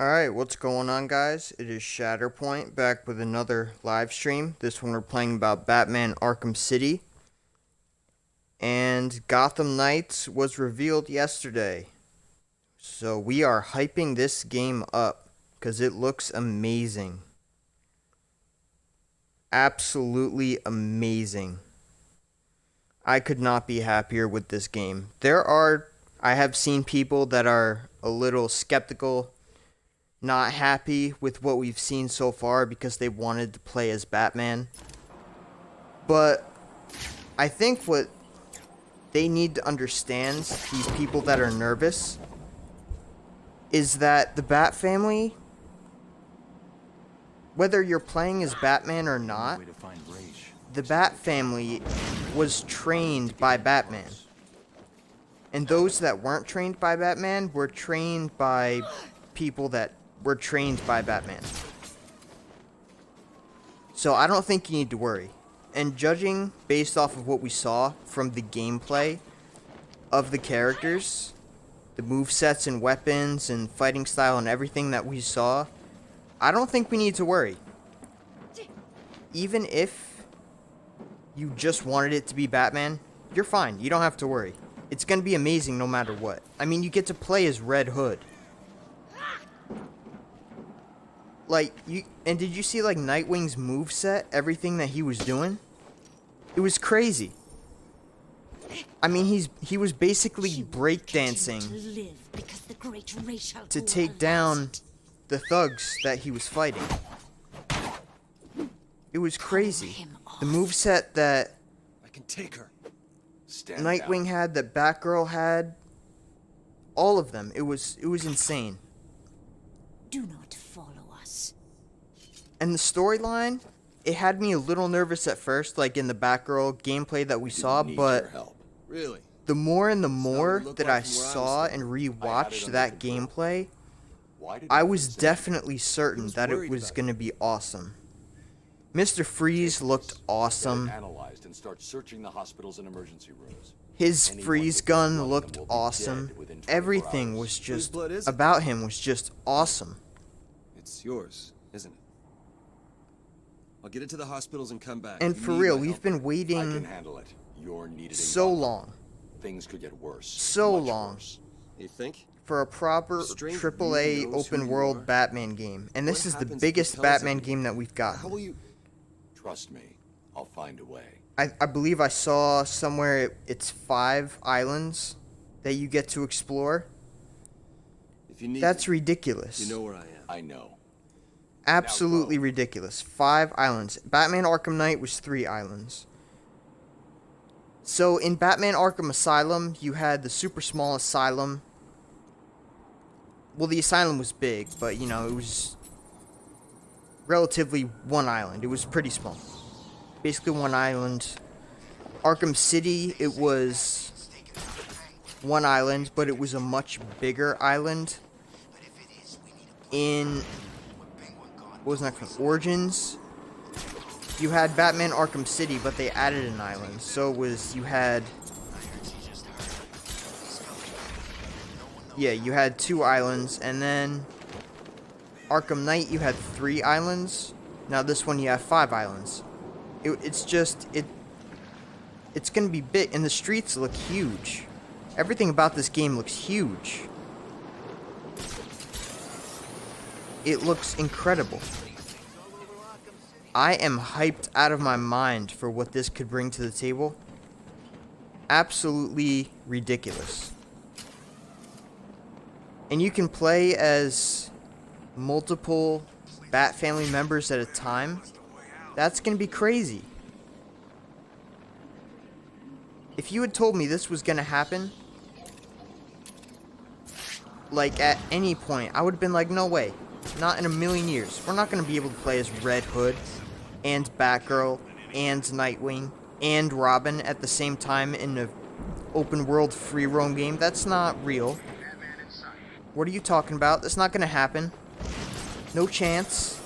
Alright, what's going on, guys? It is Shatterpoint back with another live stream. This one we're playing about Batman Arkham City. And Gotham Knights was revealed yesterday. So we are hyping this game up because it looks amazing. Absolutely amazing. I could not be happier with this game. I have seen people that are a little skeptical, not happy with what we've seen so far because they wanted to play as Batman. But I think what they need to understand, these people that are nervous, is that the Bat family, whether you're playing as Batman or not, the Bat family was trained by Batman. And those that weren't trained by Batman were trained by people that were trained by Batman. So I don't think you need to worry. And judging based off of what we saw from the gameplay of the characters, the movesets and weapons and fighting style and everything that we saw, I don't think we need to worry. Even if you just wanted it to be Batman, you're fine. You don't have to worry. It's going to be amazing no matter what. I mean, you get to play as Red Hood. And did you see, Nightwing's moveset? Everything that he was doing? It was crazy. I mean, he was basically breakdancing to take down the thugs that he was fighting. It was crazy. The moveset that I can take her. Nightwing had, that Batgirl had, all of them. It was insane. Do not follow us. And the storyline, it had me a little nervous at first, like in the Batgirl gameplay that we saw, but Really? the more and the more that I saw and rewatched that gameplay, I was definitely certain that it was going to be awesome. Mr. Freeze looked awesome. Analyzed and start searching the hospitals and emergency rooms. His freeze gun looked awesome. Everything was just about him was just awesome. It's yours, isn't it? I'll get it to the hospitals and come back. And for real, we've been I can waiting handle it. You're needed so in Gotham. long. Things could get worse. So much long. worse. You think? For a proper Stranger AAA really knows who open you world are? Batman game. And this What is the happens if he biggest tells Batman everyone? game that we've How gotten. will you? Trust me, I'll find a way. I believe I saw somewhere it's 5 islands that you get to explore. If you need That's me, ridiculous. you know where I am. I know. Absolutely ridiculous. 5 islands. Batman Arkham Knight was 3 islands. So in Batman Arkham Asylum, you had the super small asylum. Well, the asylum was big, but it was relatively one island. It was pretty small. Basically one island. Arkham City, it was one island, but it was a much bigger island. In what was that called? Origins, you had Batman Arkham City, but they added an island. So you had 2 islands, and then Arkham Knight, you had 3 islands. Now this one, you have 5 islands. It's gonna be big, and the streets look huge. Everything about this game looks huge. It looks incredible. I am hyped out of my mind for what this could bring to the table. Absolutely ridiculous. And you can play as multiple Bat family members at a time. That's gonna be crazy. If you had told me this was gonna happen, at any point, I would have been like, no way. Not in a million years. We're not gonna be able to play as Red Hood and Batgirl and Nightwing and Robin at the same time in an open world free roam game. That's not real. What are you talking about? That's not gonna happen. No chance.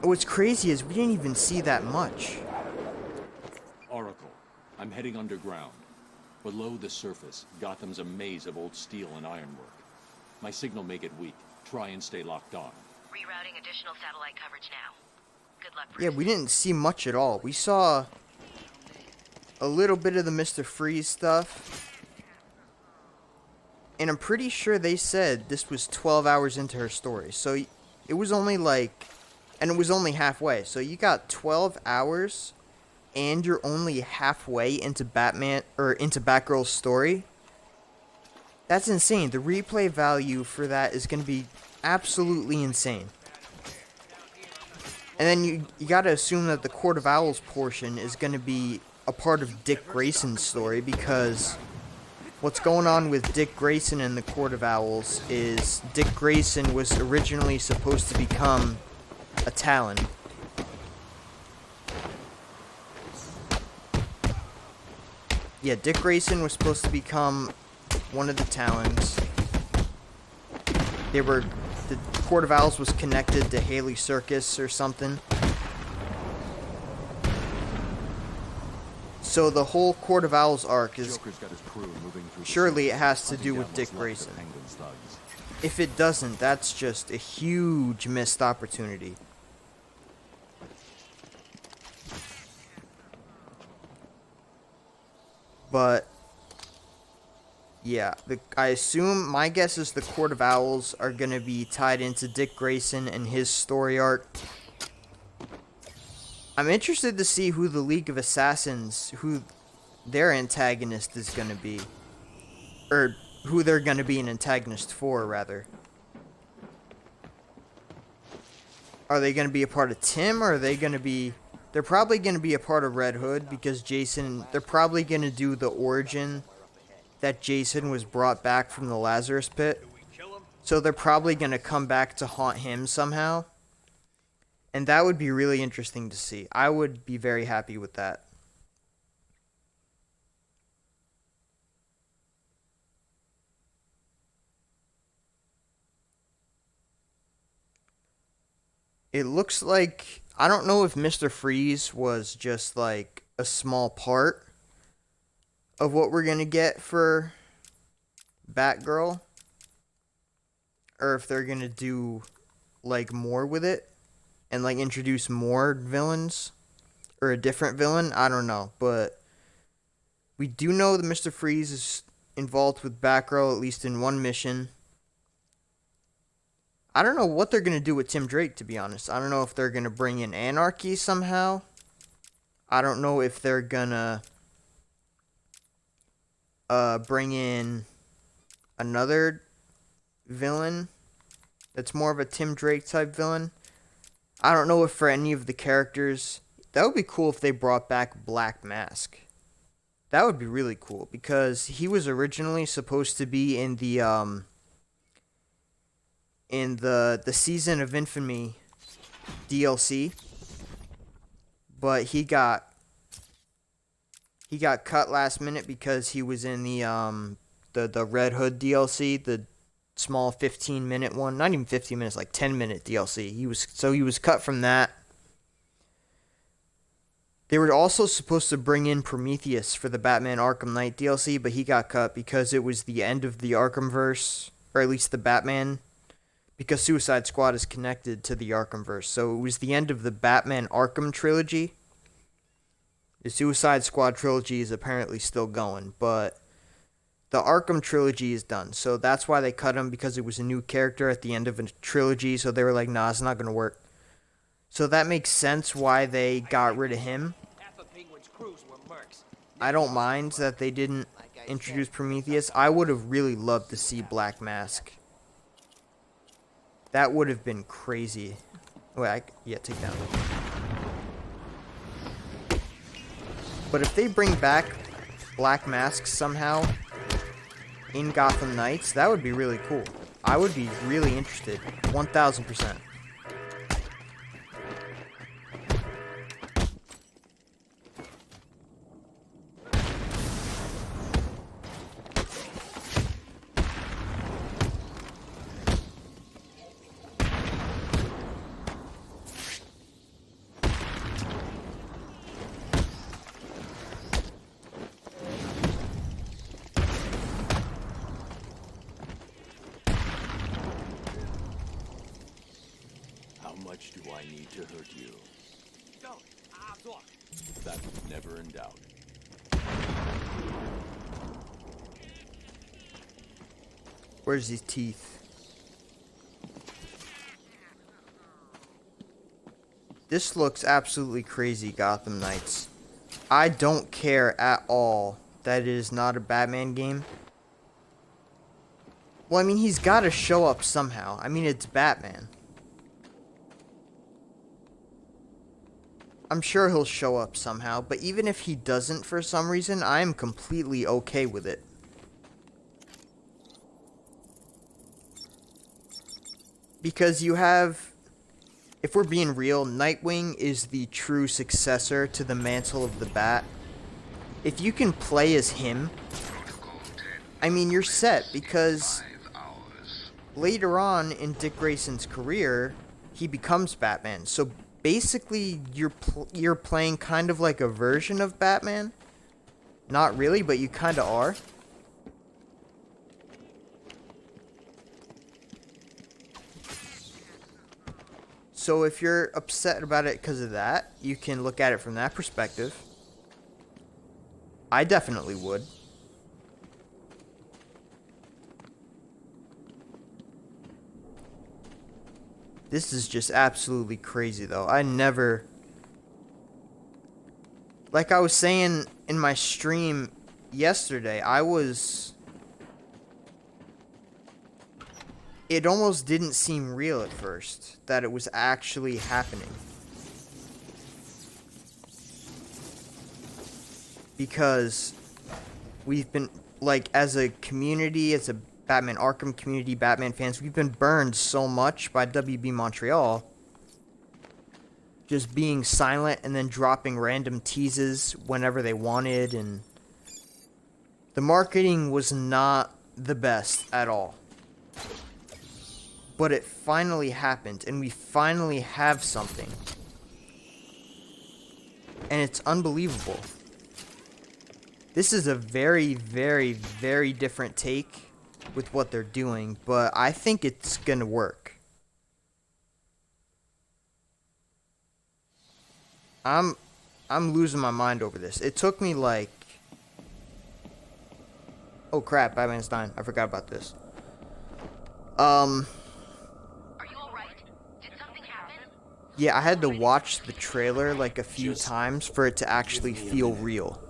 What's crazy is we didn't even see that much. Oracle, I'm heading underground. Below the surface, Gotham's a maze of old steel and ironwork. My signal may get weak. Try and stay locked on. Rerouting additional satellite coverage now. Good luck, Yeah, Bruce. we didn't see much at all. We saw a little bit of the Mr. Freeze stuff. And I'm pretty sure they said this was 12 hours into her story. So it was only like... And it was only halfway. So you got 12 hours and you're only halfway into Batman or into Batgirl's story. That's insane. The replay value for that is going to be absolutely insane. And then you got to assume that the Court of Owls portion is going to be a part of Dick Grayson's story, because what's going on with Dick Grayson and the Court of Owls is Dick Grayson was originally supposed to become a Talon. Yeah, Dick Grayson was supposed to become one of the Talons. The Court of Owls was connected to Haley Circus or something. So the whole Court of Owls arc is... Joker's got his crew moving through Surely it has to hunting do down with Dick what's left of Grayson. Penguin's thugs. If it doesn't, that's just a huge missed opportunity. But yeah, I assume, my guess is the Court of Owls are going to be tied into Dick Grayson and his story arc. I'm interested to see who the League of Assassins, who their antagonist is going to be. Or who they're going to be an antagonist for, rather. Are they going to be a part of Tim, or are they going to be... They're probably going to be a part of Red Hood, because Jason... They're probably going to do the origin that Jason was brought back from the Lazarus Pit. So they're probably going to come back to haunt him somehow. And that would be really interesting to see. I would be very happy with that. It looks like... I don't know if Mr. Freeze was just like a small part of what we're going to get for Batgirl. Or if they're going to do like more with it. And like introduce more villains. Or a different villain. I don't know. But we do know that Mr. Freeze is involved with Batgirl, at least in one mission. I don't know what they're going to do with Tim Drake, to be honest. I don't know if they're going to bring in Anarchy somehow. I don't know if they're going to bring in another villain that's more of a Tim Drake type villain. I don't know if for any of the characters... That would be cool if they brought back Black Mask. That would be really cool, because he was originally supposed to be in the Season of Infamy DLC, but he got cut last minute because he was in the Red Hood DLC, the small 15-minute one, not even 15 minutes, like 10-minute DLC. He was cut from that. They were also supposed to bring in Prometheus for the Batman Arkham Knight DLC, but he got cut because it was the end of the Arkhamverse, or at least the Batman, because Suicide Squad is connected to the Arkhamverse. So it was the end of the Batman Arkham trilogy. The Suicide Squad trilogy is apparently still going, but the Arkham trilogy is done. So that's why they cut him, because it was a new character at the end of a trilogy. So they were like, nah, it's not going to work. So that makes sense why they got rid of him. I don't mind that they didn't introduce Prometheus. I would have really loved to see Black Mask. That would have been crazy. Wait, take down. But if they bring back Black Mask somehow in Gotham Knights, that would be really cool. I would be really interested. 1000%. That's never in doubt. Where's his teeth? This looks absolutely crazy, Gotham Knights. I don't care at all that it is not a Batman game. Well, I mean, he's got to show up somehow. I mean, it's Batman. I'm sure he'll show up somehow, but even if he doesn't for some reason, I am completely okay with it. Because you have, if we're being real, Nightwing is the true successor to the mantle of the Bat. If you can play as him, I mean, you're set, because later on in Dick Grayson's career, he becomes Batman. So basically, you're playing kind of like a version of Batman. Not really, but you kind of are. So if you're upset about it because of that, you can look at it from that perspective. I definitely would. This is just absolutely crazy, though. I never... Like I was saying in my stream yesterday, it almost didn't seem real at first, that it was actually happening. Because we've been, like, as a community, as a Batman Arkham community, Batman fans, we've been burned so much by WB Montreal. Just being silent and then dropping random teases whenever they wanted, and the marketing was not the best at all. But it finally happened, and we finally have something. And it's unbelievable. This is a very, very, very different take with what they're doing, but I think it's gonna work. I'm losing my mind over this. It took me like... Oh crap, Batman's dying. I forgot about this. Are you alright? Did something happen? Yeah, I had to watch the trailer like a few times for it to actually feel real.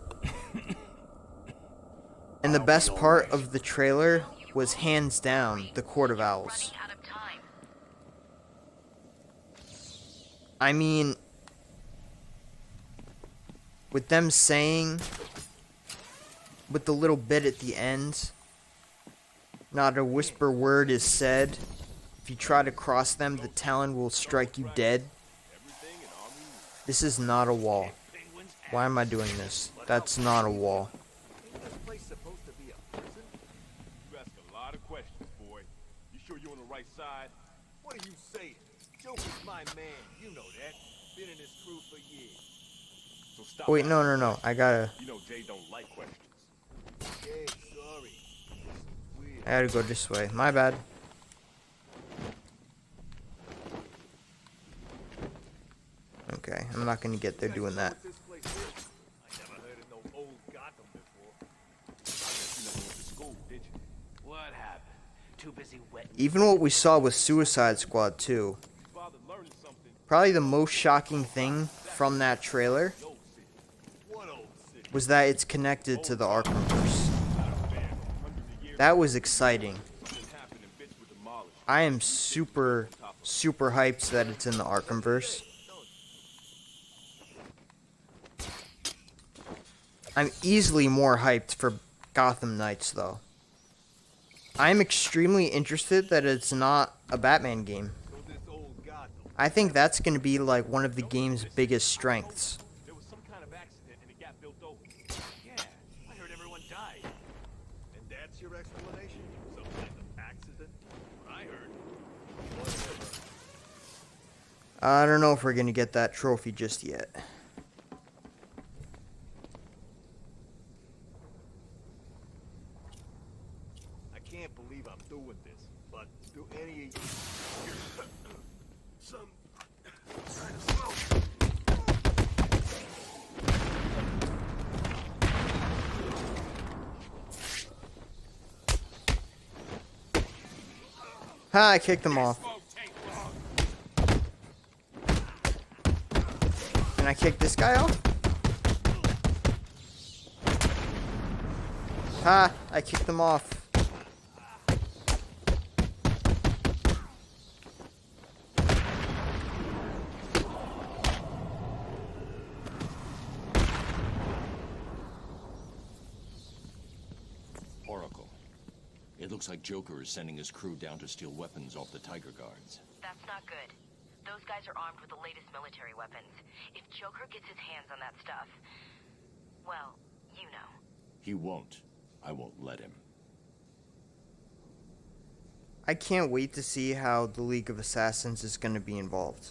And the best part of the trailer was hands down the Court of Owls. Running out of time. I mean, with them saying, with the little bit at the end, not a whisper word is said. If you try to cross them, the Talon will strike you dead. This is not a wall. Why am I doing this? That's not a wall. What are you saying? Joker's my man. You know that. Been in this crew for years. So stop. Wait, no. I gotta... You know Jay don't like questions. Yeah, sorry. Weird. I gotta go this way. My bad. Okay, I'm not gonna get there doing that. What this place is? I never heard of no old Gotham before. I guess you never went to school, did you? What happened? Too busy wet. Even what we saw with Suicide Squad 2, Father learned something. probably the most shocking thing from that trailer Old city. What old city? was that it's connected to the Arkhamverse. That was exciting. Something happened and bitch was demolished. I am super hyped that it's in the Arkhamverse. I'm easily more hyped for Gotham Knights, though. I'm extremely interested that it's not a Batman game. So this old Gotham. I think that's going to be like one of the game's biggest strengths. There was some kind of accident and it got built over. Yeah, I heard everyone died. And that's your explanation? Some kind of accident? I heard. Whatever. I don't know if we're going to get that trophy just yet. I can't believe I'm doing this, but do any of you some kind of smoke? Ha! I kicked him off. Can I kick this guy off? Ha! I kicked him off. Oracle. It looks like Joker is sending his crew down to steal weapons off the Tiger Guards. That's not good. Those guys are armed with the latest military weapons. If Joker gets his hands on that stuff, well, you know. He won't. I won't let him. I can't wait to see how the League of Assassins is going to be involved.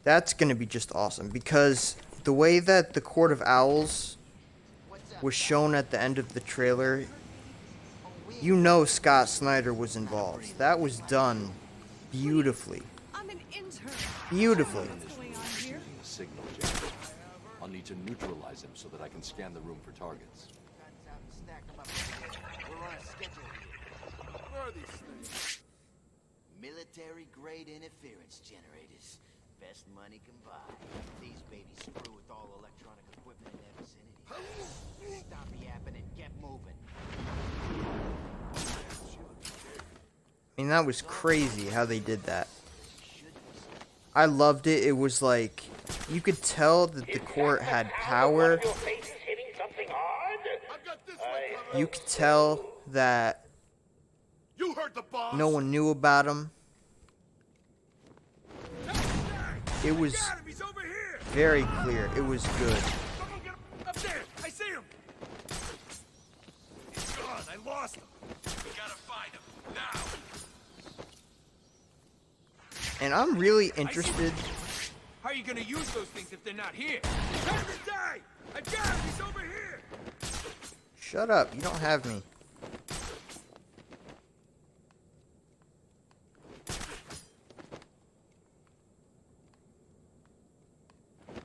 That's going to be just awesome, because the way that the Court of Owls was shown at the end of the trailer, you know Scott Snyder was involved. That was done beautifully. I'm an intern. Beautifully. What's going on here? A signal jam. I'll need to neutralize him so that I can scan the room for targets. We're on a schedule here. Where are these things? Military-grade interference generators. Best money can buy. These babies screw with all electronic equipment in their vicinity. Stop yapping and get moving. I mean, that was crazy how they did that. I loved it. It was like, you could tell that the court had power. You could tell that You heard the boss. no one knew about him. It was Got him. He's over here. very clear. It was good. Someone get him up there. I see him. He's gone. I lost him. We gotta find him now. And I'm really interested. How are you gonna use those things if they're not here? Time to die. I got him. He's over here. Shut up. You don't have me.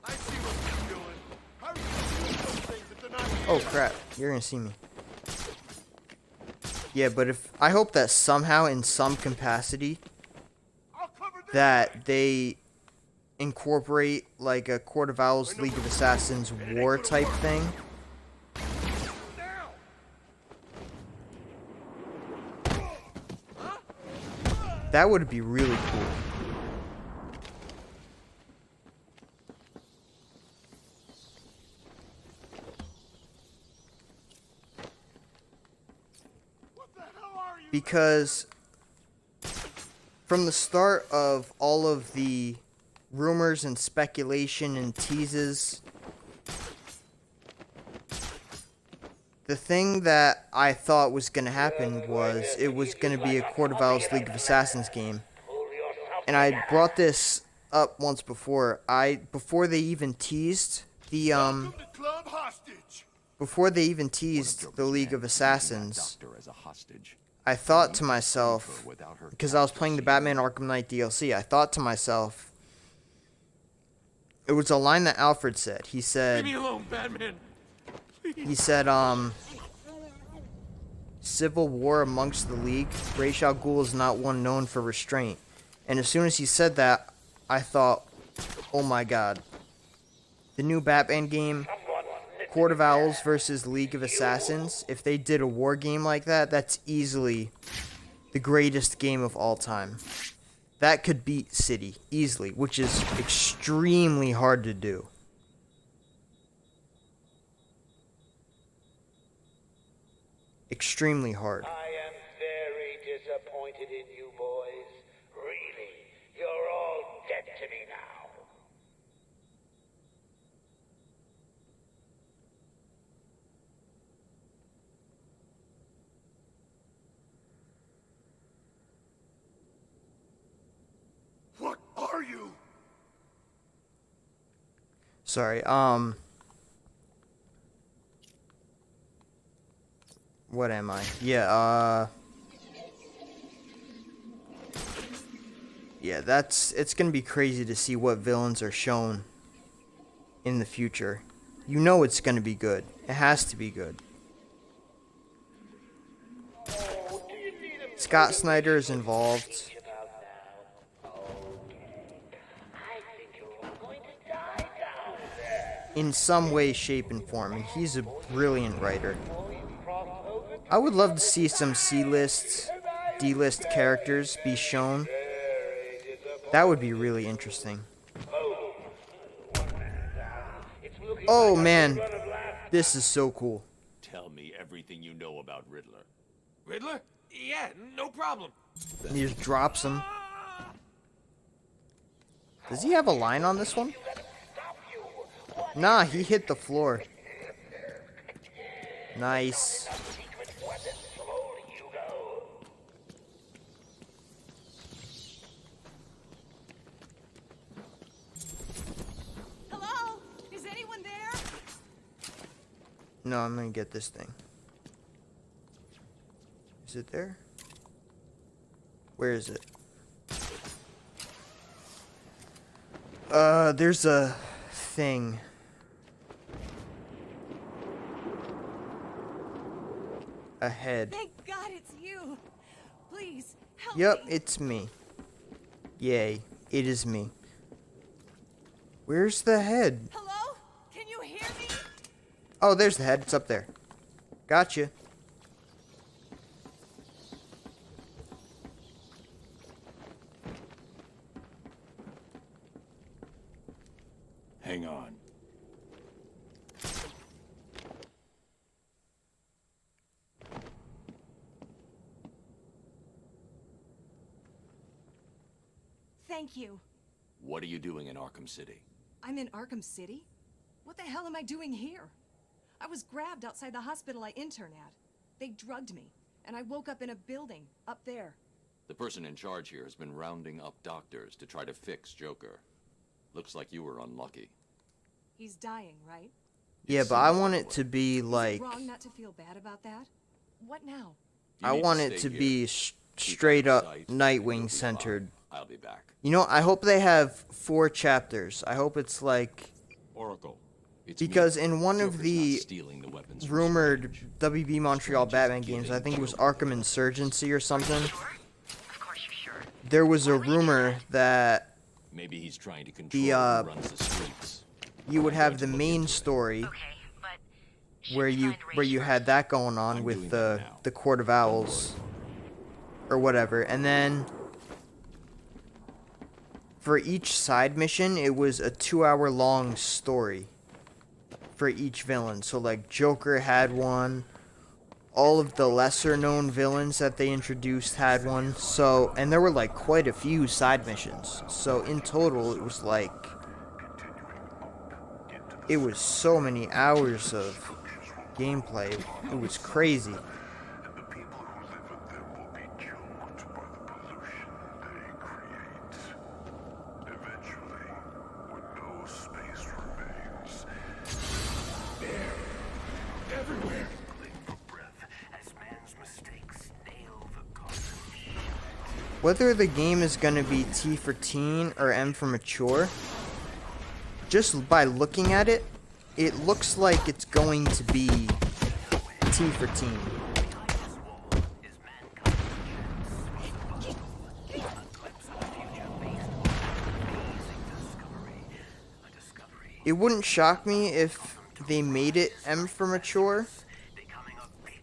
I see what you're doing. How are you gonna use those things if they're not here? Oh crap. You're gonna see me. Yeah, but if I hope that somehow in some capacity I'll cover this. that they incorporate like a Court of Owls League of Assassins war type thing. Now. That would be really cool. What the hell are you? Because from the start of all of the rumors and speculation and teases, the thing that I thought was going to happen was it was going to be a Court of Owls League of Assassins game. And I brought this up once before. Before they even teased the Welcome to club hostage. before they even teased the League of Assassins, Doctor as a hostage. I thought to myself, because I was playing the Batman Arkham Knight DLC, I thought to myself, it was a line that Alfred said. He said, Leave me alone, Batman. Civil war amongst the League. Ra's al Ghul is not one known for restraint. And as soon as he said that, I thought, oh my god. The new Batman game, Court of Owls versus League of Assassins, if they did a war game like that, that's easily the greatest game of all time. That could beat City, easily, which is extremely hard to do. Extremely hard. I am very disappointed in you boys. Really, you're all dead to me now. What are you? Sorry, what am I? Yeah, yeah, it's gonna be crazy to see what villains are shown in the future. You know it's gonna be good. It has to be good. Scott Snyder is involved. In some way, shape, and form, and he's a brilliant writer. I would love to see some C-list, D-list characters be shown. That would be really interesting. Oh man, this is so cool. Tell me everything you know about Riddler. Riddler? Yeah, no problem. And he just drops him. Does he have a line on this one? Nah, he hit the floor. Nice. Hello? Is anyone there? No, I'm gonna get this thing. Is it there? Where is it? There's a thing. Ahead. Thank God it's you. Please, help Yep, me. it's me. Yay, it is me. Where's the head? Hello? Can you hear me? Oh, there's the head. It's up there. Gotcha. Hang on. Thank you. What are you doing in Arkham City? I'm in Arkham City? What the hell am I doing here? I was grabbed outside the hospital I intern at. They drugged me, and I woke up in a building up there. The person in charge here has been rounding up doctors to try to fix Joker. Looks like you were unlucky. He's dying, right? Yeah, but I want it to be like... Is it wrong not to feel bad about that? What now? You I need want to it stay to here. be Keep straight out up of sight, and you'll be Nightwing fine. centered. I'll be back. You know, I hope they have 4 chapters. I hope it's like... Oracle. It's me. Because in one of Joker's the not stealing the weapons from rumored Strange. WB Montreal Strange is Batman games, giving I think it was Joker Arkham Insurgency or something, Of course you're sure. there was a rumor that Maybe he's trying to control the, who runs the streets. you would I'm have going the to look main into it. story Okay, but where you had that going on I'm with doing the that now. the Court of Owls or whatever, and then for each side mission it was a 2-hour long story for each villain. So like Joker had one, all of the lesser known villains that they introduced had one. So, and there were like quite a few side missions. So in total it was like, it was so many hours of gameplay. It was crazy. Whether the game is going to be T for teen or M for mature, just by looking at it, it looks like it's going to be T for teen. It wouldn't shock me if they made it M for mature,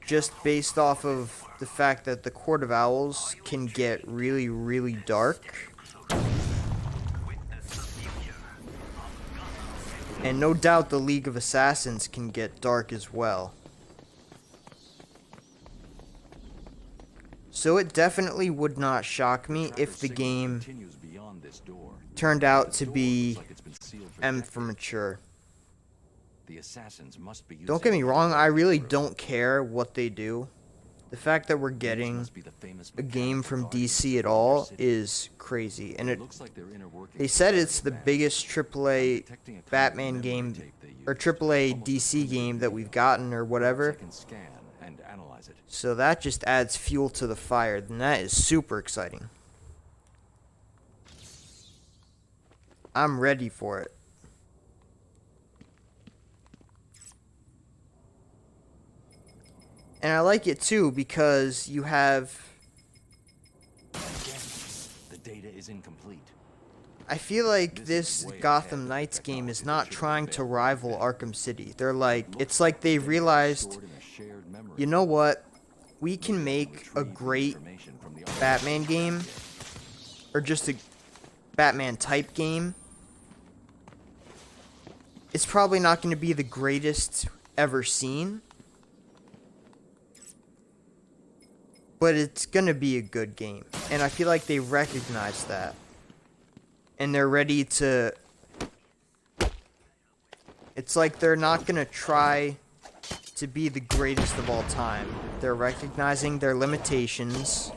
just based off of the fact that the Court of Owls can get really, really dark. And no doubt the League of Assassins can get dark as well. So it definitely would not shock me if the game turned out to be M for mature. The assassins must be Don't get me wrong, I really don't care what they do. The fact that we're getting a game from DC at all is crazy. And they said it's the biggest AAA Batman game, or AAA DC game that we've gotten, or whatever. So that just adds fuel to the fire, and that is super exciting. I'm ready for it. And I like it too because you have is incomplete. I feel like this Gotham Knights game is not trying to rival Arkham City. They're like, it's like they realized, you know what? We can make a great Batman game, or just a Batman type game. It's probably not going to be the greatest ever seen, but it's going to be a good game. And I feel like they recognize that. And they're ready to... It's like they're not going to try to be the greatest of all time. They're recognizing their limitations.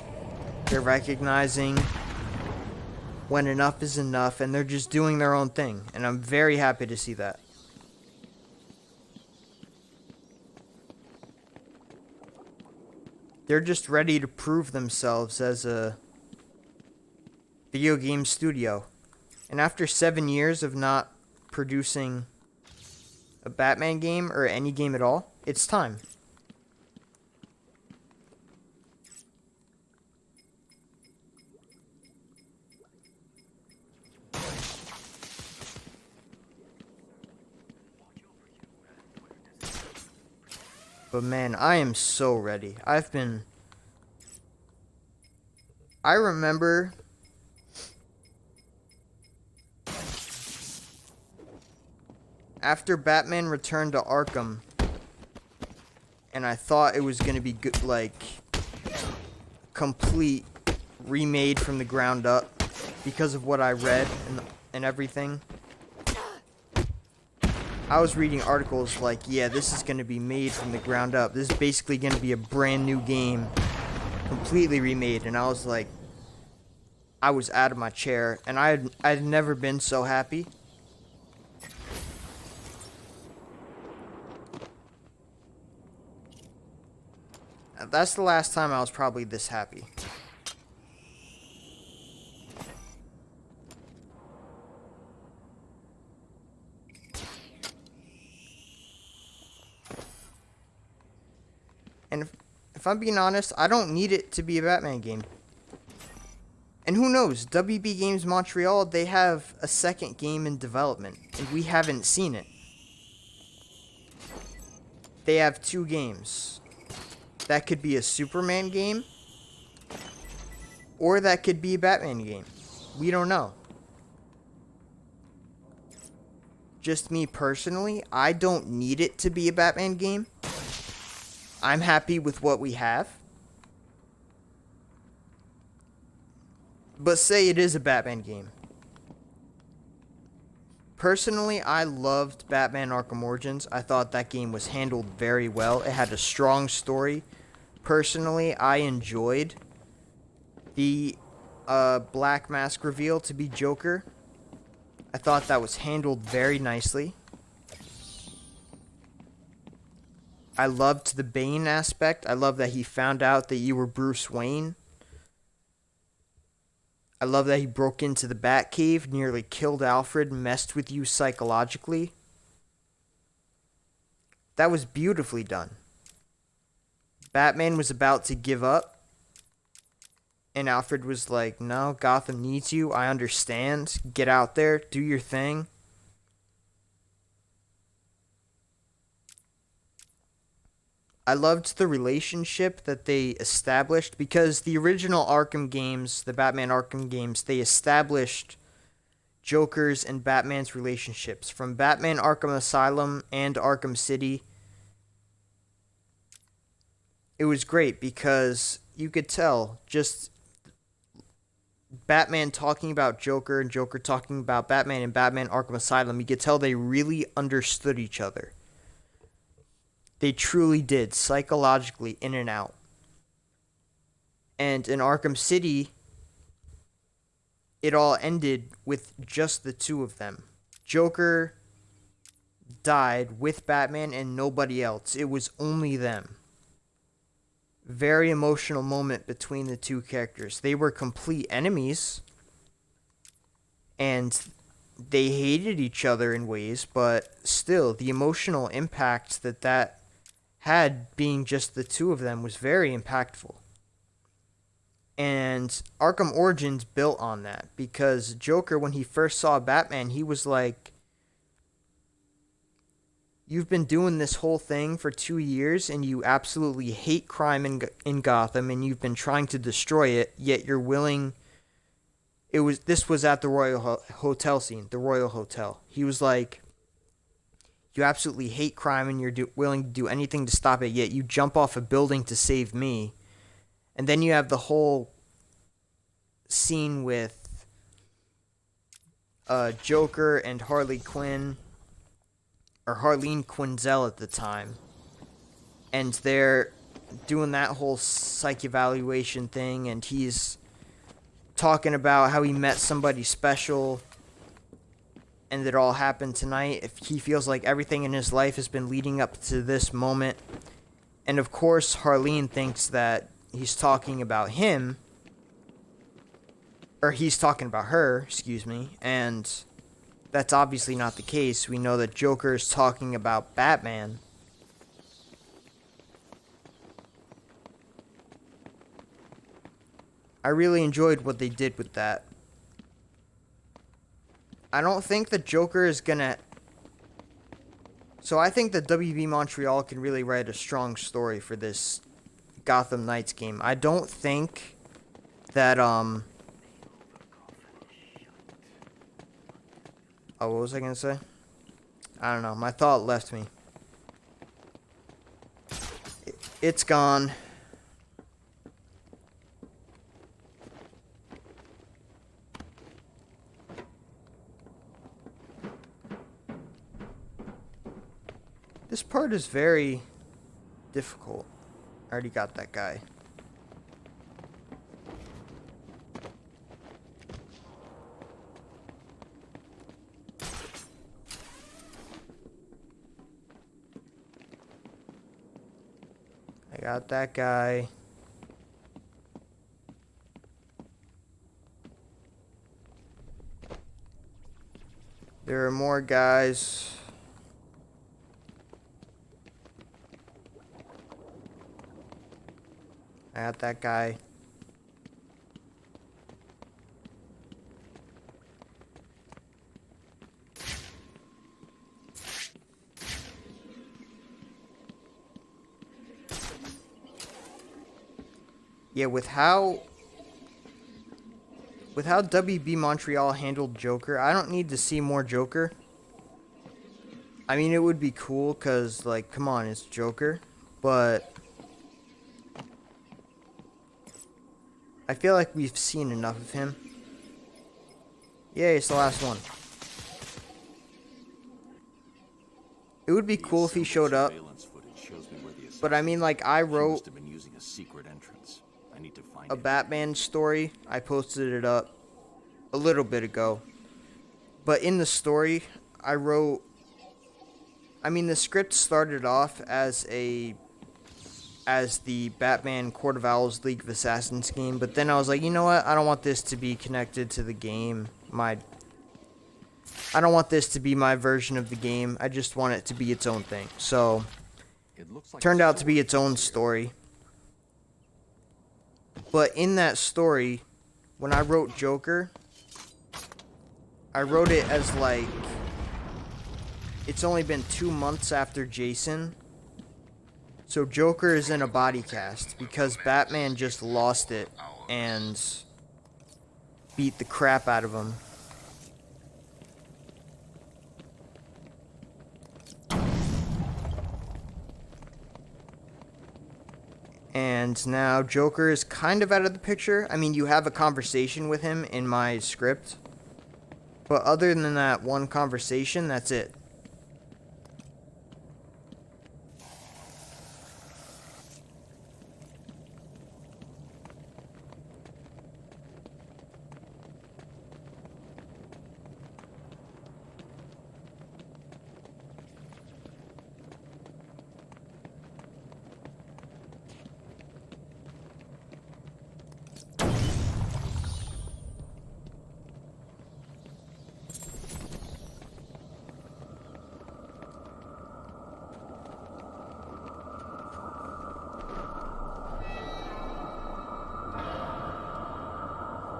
They're recognizing when enough is enough, and they're just doing their own thing. And I'm very happy to see that. They're just ready to prove themselves as a video game studio. And after 7 years of not producing a Batman game or any game at all, it's time. But man, I am so ready. I remember after Batman Returned to Arkham, and I thought it was gonna be good, like complete remade from the ground up because of what I read and everything. I was reading articles like, yeah, this is going to be made from the ground up. This is basically going to be a brand new game, completely remade. And I was like, I was out of my chair, and I'd never been so happy. That's the last time I was probably this happy. And if I'm being honest, I don't need it to be a Batman game. And who knows, WB Games Montreal, they have a second game in development, and we haven't seen it. They have 2 games. That could be a Superman game, or that could be a Batman game. We don't know. Just me personally, I don't need it to be a Batman game. I'm happy with what we have. But say it is a Batman game. Personally, I loved Batman Arkham Origins. I thought that game was handled very well. It had a strong story. Personally, I enjoyed the Black Mask reveal to be Joker. I thought that was handled very nicely. I loved the Bane aspect. I love that he found out that you were Bruce Wayne. I love that he broke into the Batcave, nearly killed Alfred, messed with you psychologically. That was beautifully done. Batman was about to give up, and Alfred was like, no, Gotham needs you. I understand. Get out there. Do your thing. I loved the relationship that they established, because the original Arkham games, the Batman Arkham games, they established Joker's and Batman's relationships. From Batman Arkham Asylum and Arkham City, it was great because you could tell just Batman talking about Joker and Joker talking about Batman and Batman Arkham Asylum. You could tell they really understood each other. They truly did, psychologically, in and out. And in Arkham City, it all ended with just the 2 of them. Joker died with Batman and nobody else. It was only them. Very emotional moment between the 2 characters. They were complete enemies, and they hated each other in ways, but still, the emotional impact that had being just the 2 of them was very impactful. And Arkham Origins built on that because Joker, when he first saw Batman, he was like, you've been doing this whole thing for 2 years and you absolutely hate crime in Gotham and you've been trying to destroy it, yet you're willing. This was at the Royal Hotel scene, the Royal Hotel. He was like, you absolutely hate crime and you're willing to do anything to stop it, yet you jump off a building to save me. And then you have the whole scene with Joker and Harley Quinn, or Harleen Quinzel at the time. And they're doing that whole psych evaluation thing, and he's talking about how he met somebody special and it all happened tonight. If he feels like everything in his life has been leading up to this moment. And of course, Harleen thinks that he's talking about him, or he's talking about her, excuse me, and that's obviously not the case. We know that Joker is talking about Batman. I really enjoyed what they did with that. I don't think the Joker is gonna... So I think that WB Montreal can really write a strong story for this Gotham Knights game. I don't think that, Oh, what was I gonna say? I don't know. My thought left me. It's gone. This part is very difficult. I already got that guy. I got that guy. There are more guys. I got that guy. Yeah, with how WB Montreal handled Joker, I don't need to see more Joker. I mean, it would be cool because, like, come on, it's Joker. But I feel like we've seen enough of him. Yay, it's the last one. It would be cool if he showed up. But I mean, like, I wrote a Batman story. I posted it up a little bit ago. But in the story, I mean, the script started off as the Batman Court of Owls League of Assassins game, but then I was like, you know what? I don't want this to be connected to the game. I don't want this to be my version of the game. I just want it to be its own thing. So, it turned out to be its own story. But in that story, when I wrote Joker, I wrote it as like, it's only been 2 months after Jason. So Joker is in a body cast because Batman just lost it and beat the crap out of him. And now Joker is kind of out of the picture. I mean, you have a conversation with him in my script. But other than that one conversation, that's it.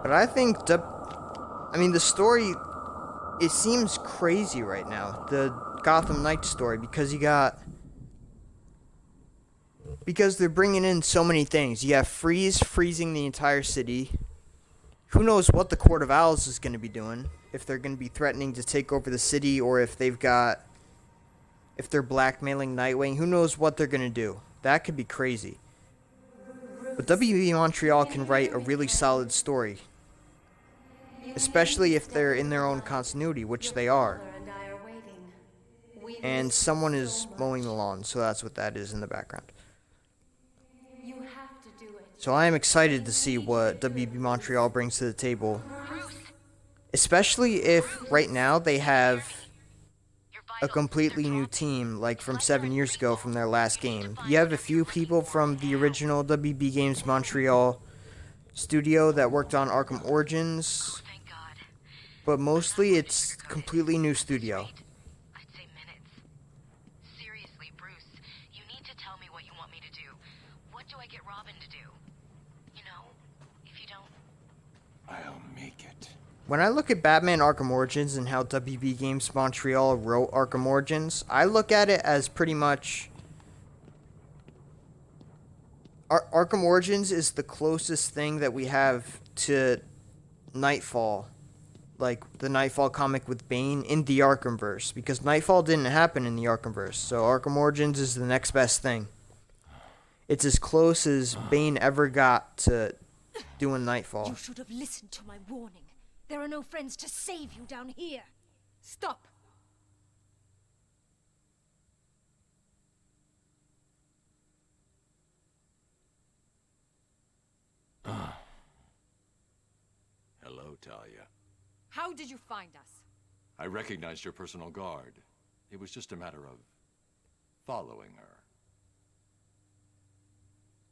But I think I mean, the story, it seems crazy right now. The Gotham Knights story, because because they're bringing in so many things. You have freezing the entire city. Who knows what the Court of Owls is going to be doing? If they're going to be threatening to take over the city, or if they're blackmailing Nightwing. Who knows what they're going to do? That could be crazy. But WB Montreal can write a really solid story. Especially if they're in their own continuity, which they are. And someone is mowing the lawn, so that's what that is in the background. So I am excited to see what WB Montreal brings to the table. Especially if right now they have a completely new team, like from 7 years ago from their last game. You have a few people from the original WB Games Montreal studio that worked on Arkham Origins, but mostly it's completely new studio. I'd say minutes. Seriously, Bruce, you need to tell me what you want me to do. What do I get Robin to do? You know, if you don't... I'll make it. When I look at Batman Arkham Origins and how WB Games Montreal wrote Arkham Origins, I look at it as pretty much... Arkham Origins is the closest thing that we have to Nightfall. Like, the Nightfall comic with Bane in the Arkhamverse. Because Nightfall didn't happen in the Arkhamverse, so Arkham Origins is the next best thing. It's as close as Bane ever got to doing Nightfall. You should have listened to my warning. There are no friends to save you down here. Stop. Hello, Talia. How did you find us? I recognized your personal guard. It was just a matter of following her.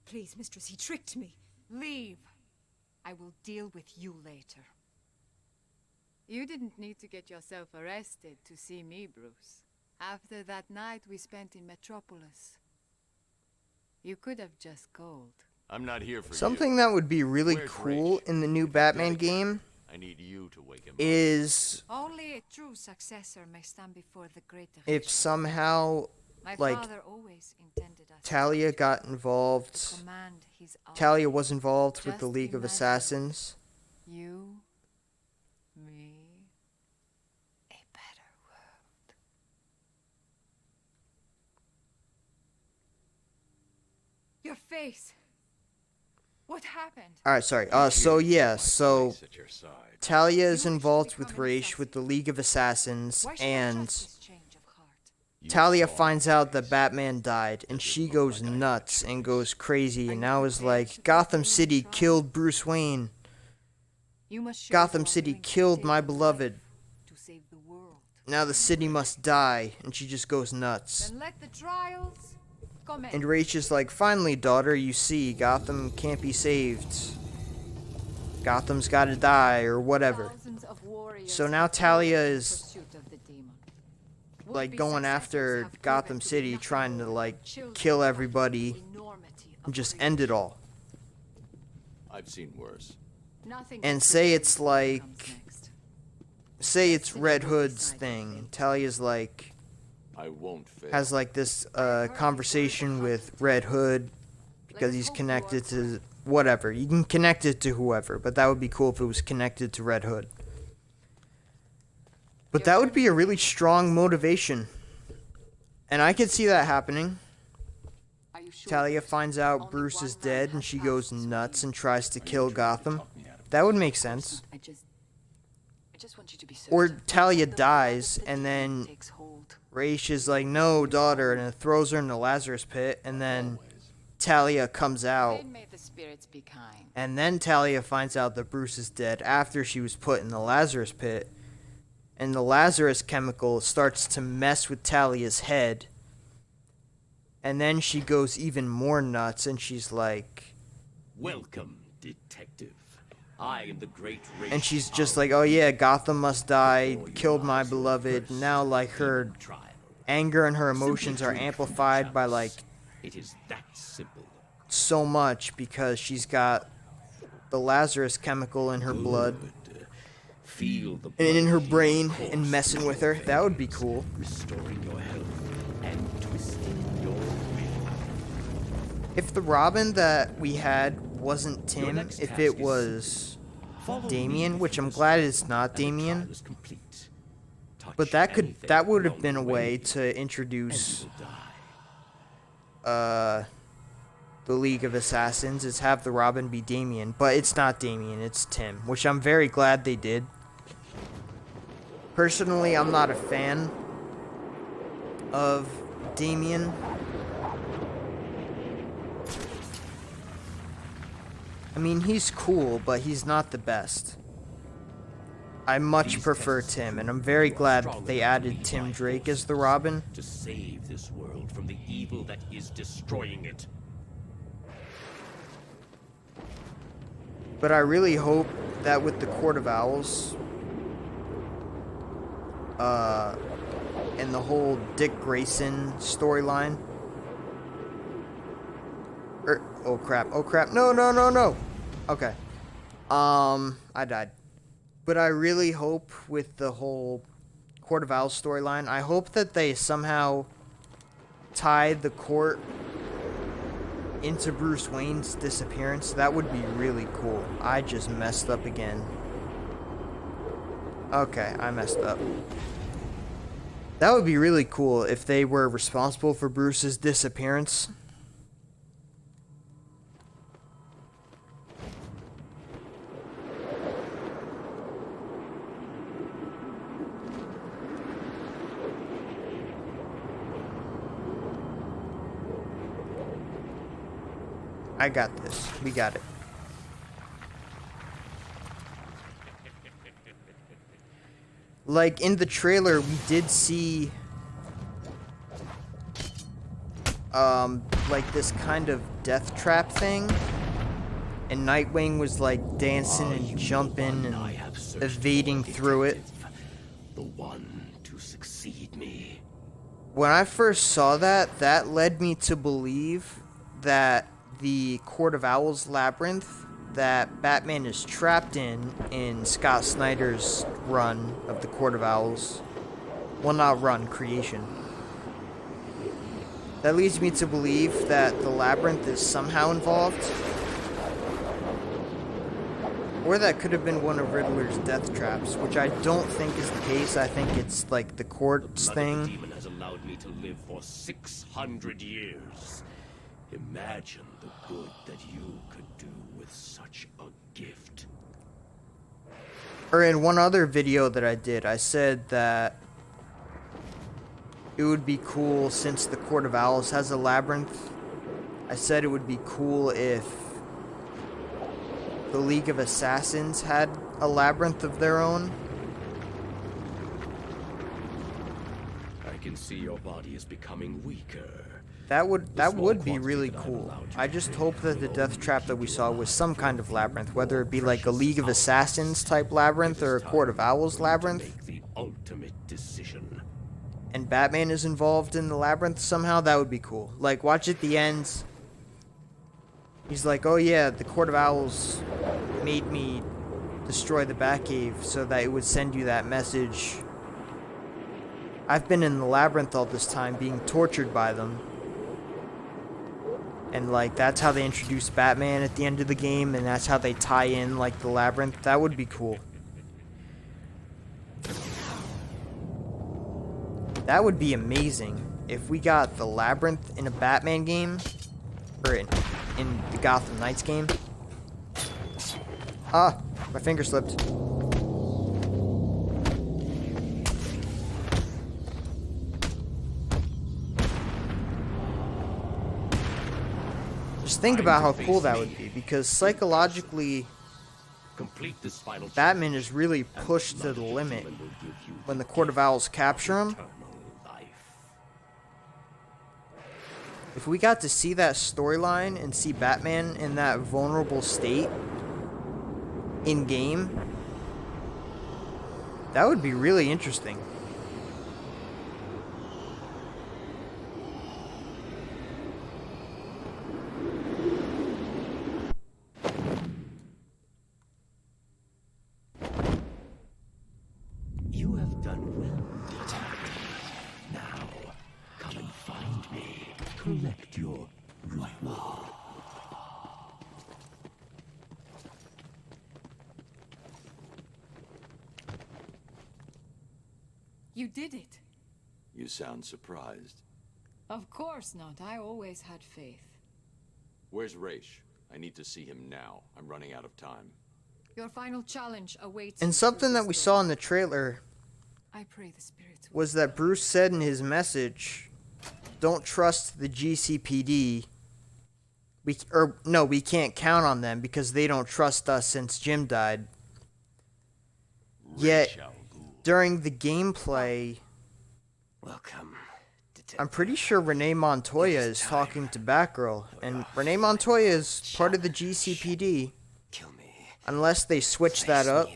Please, mistress, he tricked me. Leave. I will deal with you later. You didn't need to get yourself arrested to see me, Bruce. After that night we spent in Metropolis. You could have just called. I'm not here for Something that would be really Where's cool Rach? in the new Batman game I need you to wake him is Only a true successor may stand before the greater. if somehow, My like, father always intended us Talia got to involved. command his army. Talia was involved with Just the League of imagine. Assassins. You, me, a better world. Your face. What happened? Alright, sorry. So yeah, so place at your side. Talia is involved with Raish with the League of Assassins, Why should I and trust this change of heart? You Talia saw finds her out that face. Batman died, and she goes nuts and goes crazy, and now is prepared like, to Gotham continue City trying? killed Bruce Wayne. You must show Gotham what City willing to killed take my your beloved. life to save the world. Now the city must die, and she just goes nuts. Then let the trials commence. And Raish is like, finally, daughter, you see, Gotham can't be saved. Gotham's gotta die, or whatever. Thousands of warriors So now have Talia fallen in is, pursuit of the demon. like, Would-be going successors after have proven Gotham to be City, nothing trying to, more like, than children kill of the everybody enormity of and just creation. end it all. I've seen worse. Nothing And but say good it's comes like, next. say it's Red Hood's thing, and Talia's like, I won't fail. has like this conversation with Red Hood because he's connected to whatever. You can connect it to whoever, but that would be cool if it was connected to Red Hood. But that would be a really strong motivation. And I could see that happening. Are you sure? Talia finds out Only Bruce one is man dead and has she powers goes to sway nuts you. and tries to Are you kill trying to Gotham. talk me out of That would this? make sense. I just want you to be certain. Or Talia The blood dies of the and demon then takes hold. Raish is like, no, daughter, and it throws her in the Lazarus pit, and then Talia comes out, Then may the spirits be kind. and then Talia finds out that Bruce is dead after she was put in the Lazarus pit, and the Lazarus chemical starts to mess with Talia's head, and then she goes even more nuts, and she's like, Welcome, detective. I am the great Raish and she's just of like, oh yeah, Gotham must die, before you killed my rise your beloved, first now like her demon trial. anger and her Simply emotions are drink from amplified by chalice. like It is that simple. so much because she's got the Lazarus chemical in her blood Feel the and in her blood brain coursing and messing with her. through your That would be veins, cool. restoring your health and twisting your will. If the Robin that we had wasn't Your Tim, next if task it is was follow Damien, me which through I'm the glad street, it's not and the Damien, trial is complete. but Touch anything that would have along been the a way and to you introduce will die. the League of Assassins, is have the Robin be Damien, but it's not Damien, it's Tim, which I'm very glad they did. Personally, I'm not a fan of Damien. I mean, he's cool, but he's not the best. I much prefer Tim, and I'm very glad that they added Tim Drake as the Robin. To save this world from the evil that is destroying it. But I really hope that with the Court of Owls, and the whole Dick Grayson storyline. Oh crap, no. Okay. I died. But I really hope with the whole Court of Owls storyline, I hope that they somehow tie the court into Bruce Wayne's disappearance. That would be really cool. I just messed up again. Okay, I messed up. That would be really cool if they were responsible for Bruce's disappearance. I got this. We got it. Like, in the trailer, we did see, like, this kind of death trap thing. And Nightwing was, like, dancing and jumping and evading through it. The one to succeed me. When I first saw that, that led me to believe that the Court of Owls labyrinth that Batman is trapped in Scott Snyder's run of the Court of Owls, well, not run, creation. That leads me to believe that the labyrinth is somehow involved. Or that could have been one of Riddler's death traps, which I don't think is the case. I think it's like the courts thing. The demon has allowed me to live for 600 years. Imagine the good that you could do with such a gift. Or in one other video that I did, I said that it would be cool, since the Court of Owls has a labyrinth, I said it would be cool if the League of Assassins had a labyrinth of their own. I can see your body is becoming weaker. That would be really cool. I just hope that the death trap that we saw was some kind of labyrinth, whether it be like a League of Assassins type labyrinth or a Court of Owls labyrinth. The ultimate decision. And Batman is involved in the labyrinth somehow. That would be cool. Like, watch at the end. He's like, oh yeah, the Court of Owls made me destroy the Batcave so that it would send you that message. I've been in the labyrinth all this time, being tortured by them. And, like, that's how they introduce Batman at the end of the game, and that's how they tie in, like, the labyrinth. That would be cool. That would be amazing if we got the labyrinth in a Batman game, or in the Gotham Knights game. Ah, my finger slipped. Just think about how cool that would be, because psychologically, Complete this final Batman is really pushed to the limit when the Court of Owls capture him. If we got to see that storyline and see Batman in that vulnerable state in game, that would be really interesting. done well, detective. Now, come and find me. Collect your reward. You did it. You sound surprised. Of course not. I always had faith. Where's Raish? I need to see him now. I'm running out of time. Your final challenge awaits. And something that we saw in the trailer I pray the spirits was that Bruce said in his message, "Don't trust the GCPD. We can't count on them because they don't trust us since Jim died." Yet, during the gameplay, Welcome. I'm pretty sure Renee Montoya is talking to Batgirl, and Renee Montoya is part of the GCPD. Kill me. Unless they switch that up,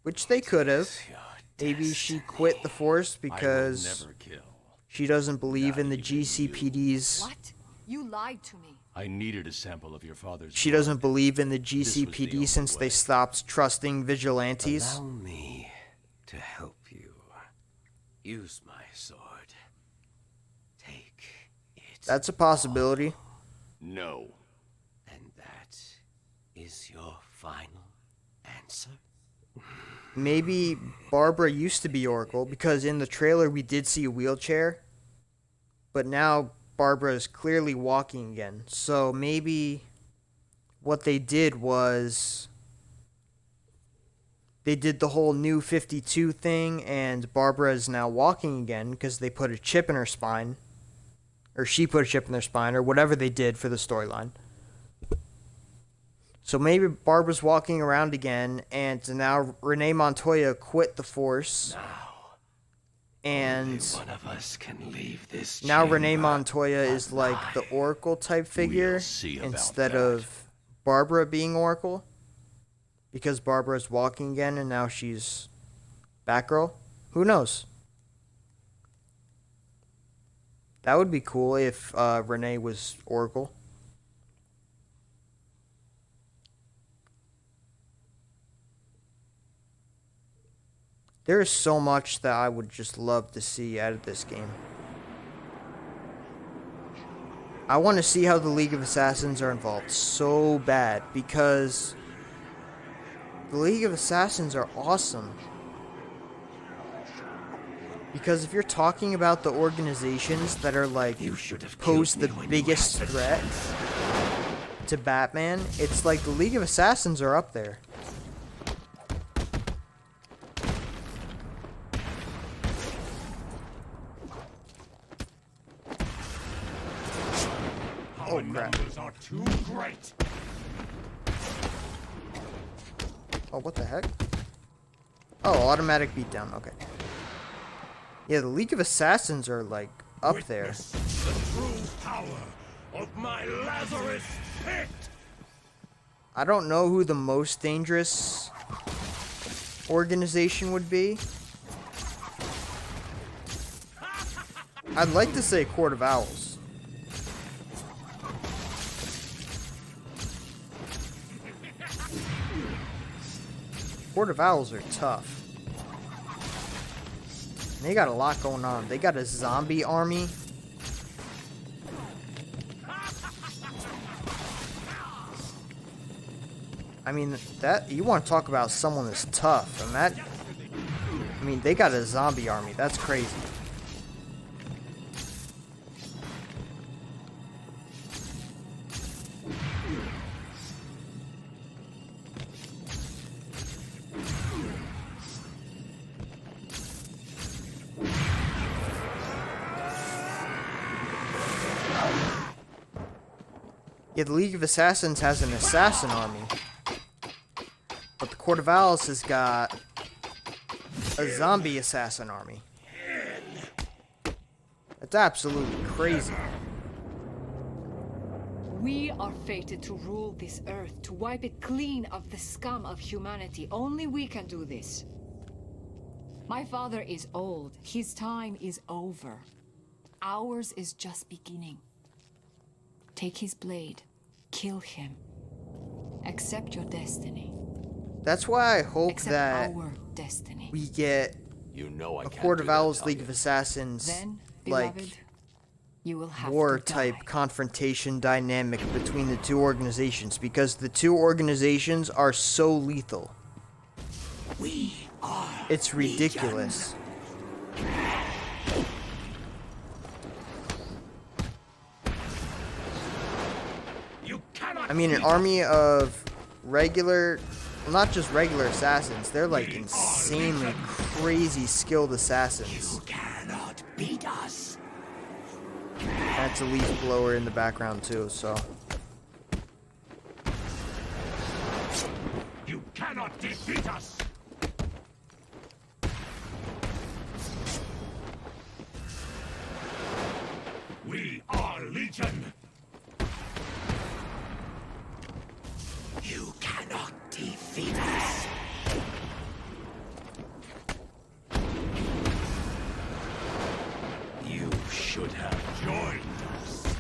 which they could have. Maybe she quit the Force because she doesn't believe in the GCPD's. What? You lied to me. I needed a sample of your father's She doesn't believe in the GCPD since they stopped trusting vigilantes. Allow me to help you. Use my sword. Take it. That's a possibility. No. And that is your final answer? Maybe Barbara used to be Oracle, because in the trailer we did see a wheelchair. But now Barbara is clearly walking again. So maybe what they did was they did the whole New 52 thing, and Barbara is now walking again because they put a chip in her spine. Or she put a chip in their spine, or whatever they did for the storyline. So maybe Barbara's walking around again, and now Renee Montoya quit the Force. And one of us can leave this now chamber Renee Montoya is like the Oracle type figure instead of Barbara being Oracle. Because Barbara's walking again and now she's Batgirl. Who knows? That would be cool if Renee was Oracle. There is so much that I would just love to see out of this game. I want to see how the League of Assassins are involved so bad, because the League of Assassins are awesome. Because if you're talking about the organizations that are like pose the biggest threat to Batman, it's like the League of Assassins are up there. Our numbers are too great. Oh, what the heck? Oh, automatic beatdown. Okay. Yeah, the League of Assassins are like up there. The true power of my Lazarus pit. I don't know who the most dangerous organization would be. I'd like to say Court of Owls. Court of Owls are tough. And they got a lot going on. They got a zombie army. I mean, that you want to talk about someone that's tough, and that, I mean, they got a zombie army. That's crazy. Yeah, the League of Assassins has an assassin army. But the Court of Owls has got a zombie assassin army. That's absolutely crazy. We are fated to rule this earth, to wipe it clean of the scum of humanity. Only we can do this. My father is old. His time is over. Ours is just beginning. Take his blade. Kill him. Accept your destiny. That's why I hope Accept that our destiny. we get You know I a can't Court do of that, Owls, League Talia. of Assassins, Then, like beloved, you will have war to type die. confrontation dynamic between the two organizations, because the two organizations are so lethal. We are It's ridiculous. You cannot I mean, an army of regular, well, not just regular assassins, they're like insanely crazy skilled assassins. You cannot beat us. That's a leaf blower in the background too, so. You cannot defeat us. We are Legion. You cannot defeat us. You should have joined us.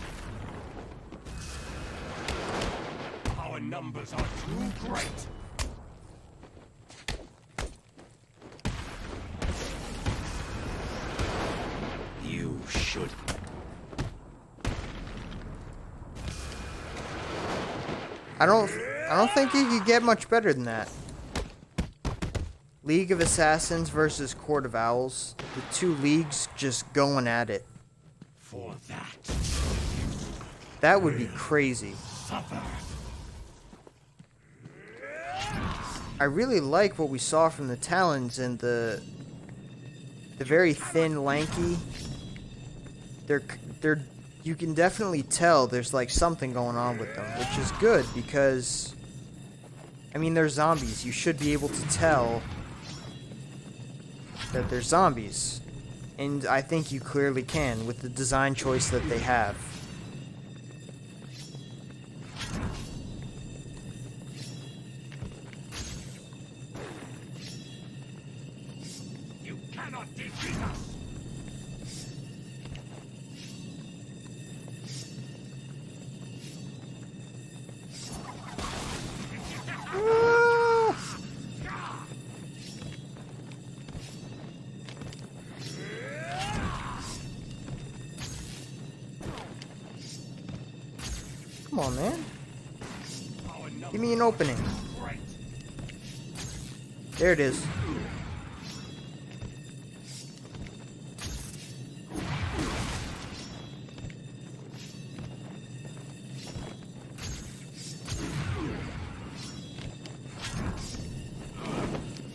Our numbers are too great. You should. I don't think you could get much better than that. League of Assassins versus Court of Owls. The two leagues just going at it. For that. That would be crazy. Suffer. I really like what we saw from the Talons and the very thin, lanky. They're you can definitely tell there's like something going on with them, which is good because I mean they're zombies. You should be able to tell that they're zombies. And I think you clearly can with the design choice that they have. You cannot defeat us. Come on, man. Give me an opening. There it is.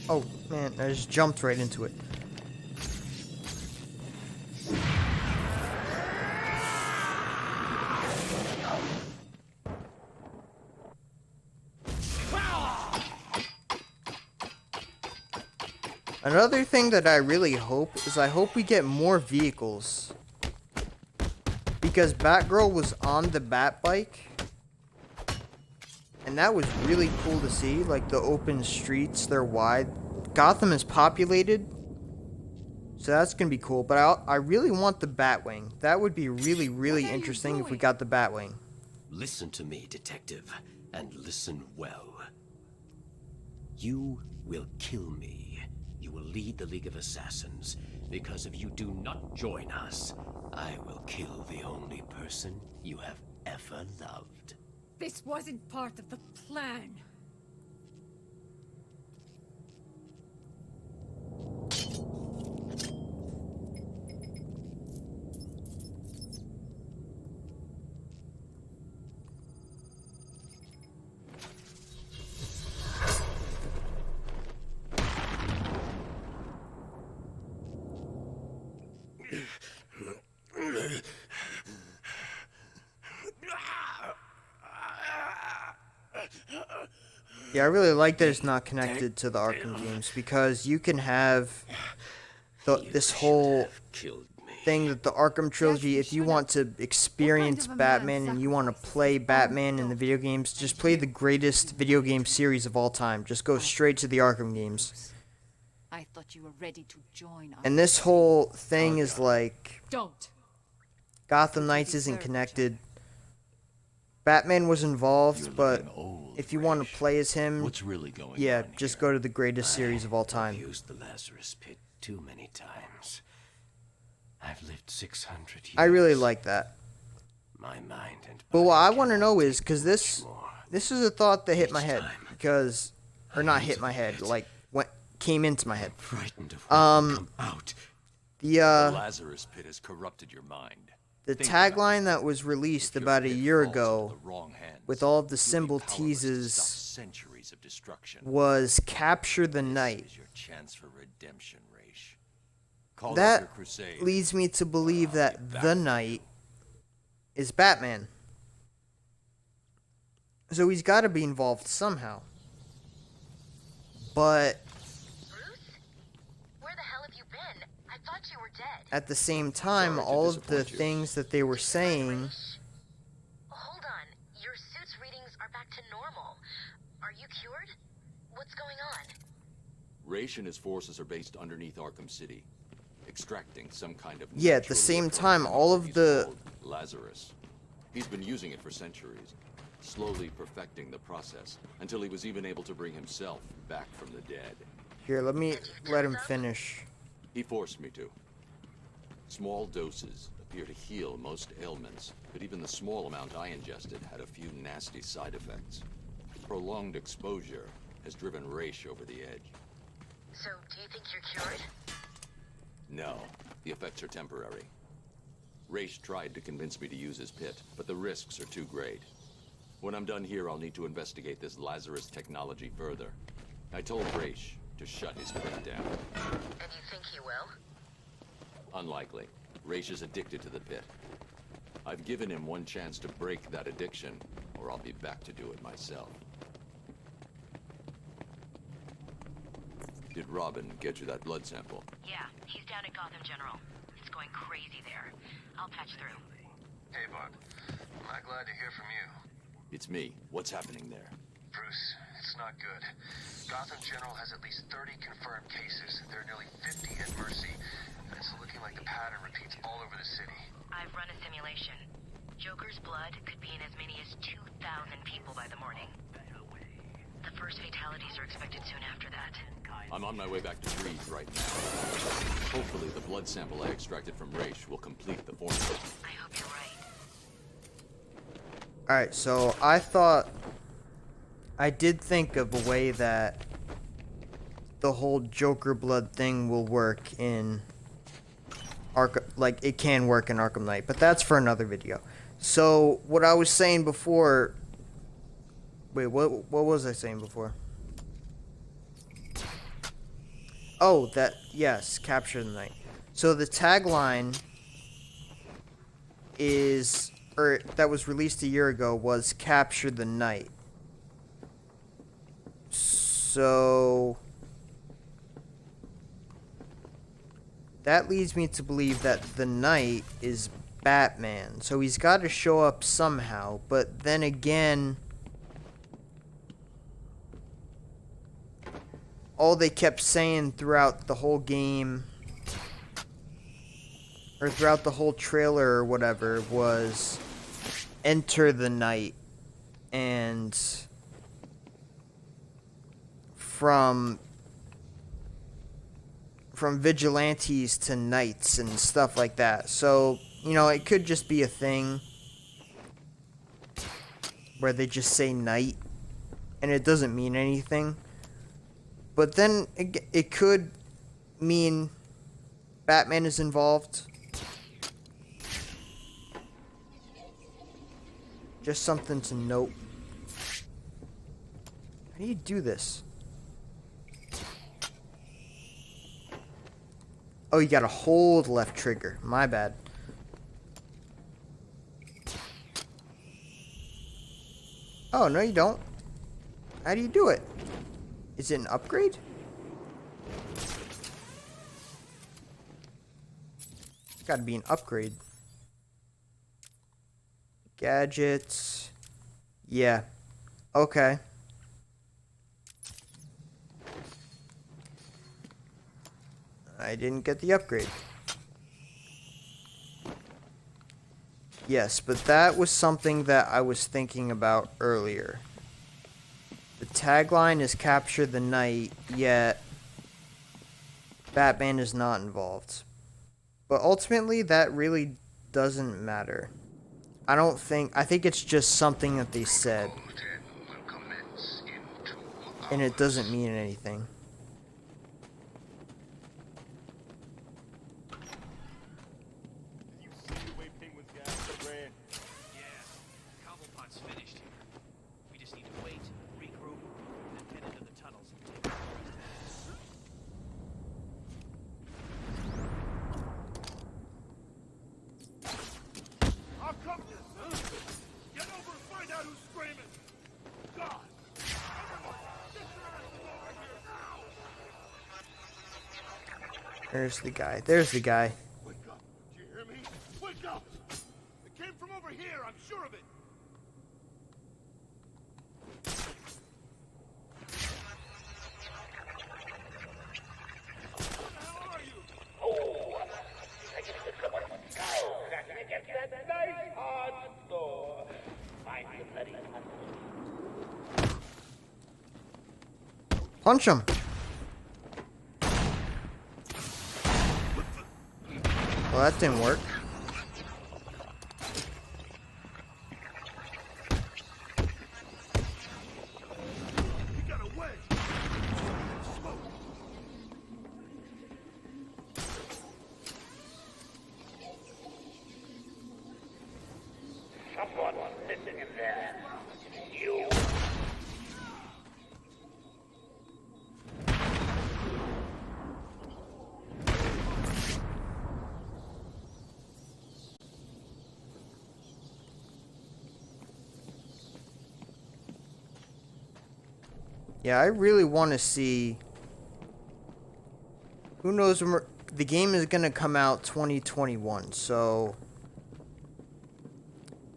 Oh, man, I just jumped right into it. Another thing that I really hope is I hope we get more vehicles. Because Batgirl was on the Bat bike. And that was really cool to see. Like the open streets, they're wide. Gotham is populated. So that's going to be cool. But I really want the Batwing. That would be really, really interesting if we got the Batwing. Listen to me, detective, and listen well. You will kill me. You will lead the League of Assassins, because if you do not join us, I will kill the only person you have ever loved. This wasn't part of the plan. Yeah, I really like that it's not connected to the Arkham games because you can have this whole thing that the Arkham trilogy, if you want to experience Batman and you want to play Batman in the video games, just play the greatest video game series of all time. Just go straight to the Arkham games. I thought you were ready to join us. And this whole thing is like Don't. Gotham Knights isn't connected. Batman was involved, You're but looking old, if you want to play as him, What's really going yeah, on just here? go to the greatest series of all time. I've used the Lazarus Pit too many times. I've lived 600 years. I really like that. My mind and But what body I want to cannot know is, take because much this more. is a thought that hit my Each head, time, because, or not hit my head, like, came into my head. Frightened of what will come out. The Lazarus Pit has corrupted your mind. The Think about tagline it. that was released If your about a pit year falls into ago, the wrong hands, with all of the you'll be symbol powerless to teases, stop centuries of destruction. was Capture the This Night. is your chance for redemption, Raish. Call off That your crusade. leads me to believe or I'll that be back the for Knight is Batman. So he's got to be involved somehow. But Bruce? Where the hell have you been? I thought you were dead. at the same time, Sorry to all of the disappoint you. things that they were saying, Raish? Hold on. Your suit's readings are back to normal. Are you cured? What's going on? Raish and his forces are based underneath Arkham City, extracting some kind of yeah, at the naturally same occurring time, all chemical of he's the called Lazarus. He's been using it for centuries, slowly perfecting the process until he was even able to bring himself back from the dead. here, let him finish. He forced me to. Small doses appear to heal most ailments, but even the small amount I ingested had a few nasty side effects. Prolonged exposure has driven Raish over the edge. So, do you think you're cured? No, the effects are temporary. Raish tried to convince me to use his pit, but the risks are too great. When I'm done here, I'll need to investigate this Lazarus technology further. I told Raish to shut his pit down. And you think he will? Unlikely. Raish is addicted to the pit. I've given him one chance to break that addiction, or I'll be back to do it myself. Did Robin get you that blood sample? Yeah, he's down at Gotham General. It's going crazy there. I'll patch through. Hey, Bud. I'm not glad to hear from you. It's me. What's happening there? Bruce, it's not good. Gotham General has at least 30 confirmed cases. There are nearly 50 at Mercy, and it's looking like the pattern repeats all over the city. I've run a simulation. Joker's blood could be in as many as 2,000 people by the morning. The first fatalities are expected soon after that. I'm on my way back to Greed right now. Hopefully the blood sample I extracted from Raish will complete the formula. I hope you're right. Alright, so I did think of a way that the whole Joker blood thing will work in Arkham, like it can work in Arkham Knight, but that's for another video. So what I was saying before, wait, what was I saying before? Oh, yes, Capture the Night. So the tagline is, or that was released a year ago, was Capture the Night. So that leads me to believe that the Knight is Batman. So he's got to show up somehow, but then again, all they kept saying throughout the whole game, or throughout the whole trailer or whatever, was enter the night. And from vigilantes to knights and stuff like that. So, you know, it could just be a thing where they just say knight and it doesn't mean anything. But then it could mean Batman is involved. Just something to note. How do you do this? Oh, you gotta hold left trigger. My bad. Oh, no you don't. How do you do it? Is it an upgrade? It's gotta be an upgrade. Gadgets. Yeah. Okay. I didn't get the upgrade. Yes, but that was something that I was thinking about earlier. The tagline is capture the night, yet Batman is not involved. But ultimately, that really doesn't matter. I think it's just something that they said. And it doesn't mean anything. You see the way Penguin's got so ran? Yeah, Cobblepot's finished here. We just need to wait, regroup, and then head into the tunnels and take the rest. I'll come. Get over and find out who's screaming. God. Everyone, get your asses over here now. There's the guy. There's the guy. Wake up. Do you hear me? Wake up. It came from over here. I'm sure of it. What the hell are you? Oh, I just put someone now cracking against that nice hard door. Find the bloody Punch him. Well, that didn't work. You got a wedge. Smoke. someone missing in there. You. Yeah, I really want to see. Who knows when the game is going to come out 2021, so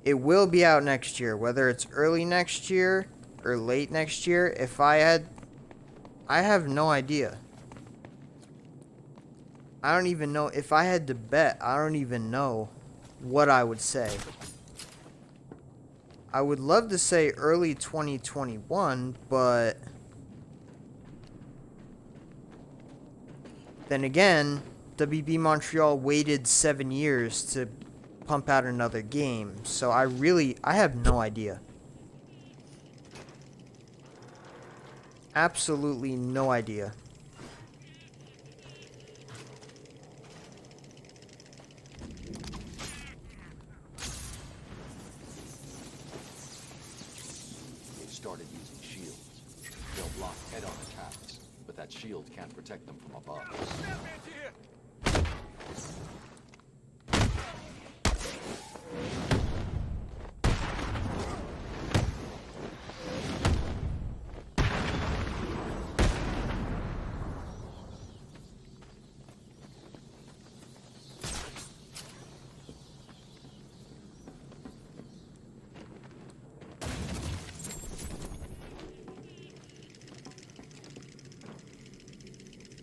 it will be out next year, whether it's early next year or late next year. I have no idea. I don't even know if I had to bet. I don't even know what I would say. I would love to say early 2021, but then again, WB Montreal waited 7 years to pump out another game, so I have no idea. Absolutely no idea. They've started using shields. They'll block head-on attacks, but that shield can't protect them from above. Snapman's here.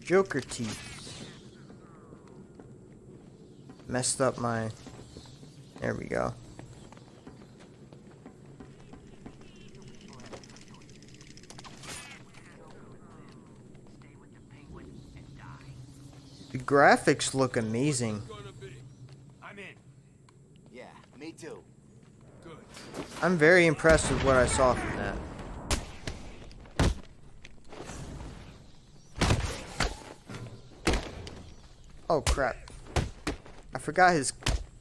Joker teeth. Messed up my... There we go. The graphics look amazing. I'm in. Yeah, me too. Good. I'm very impressed with what I saw from that. Oh crap. I forgot his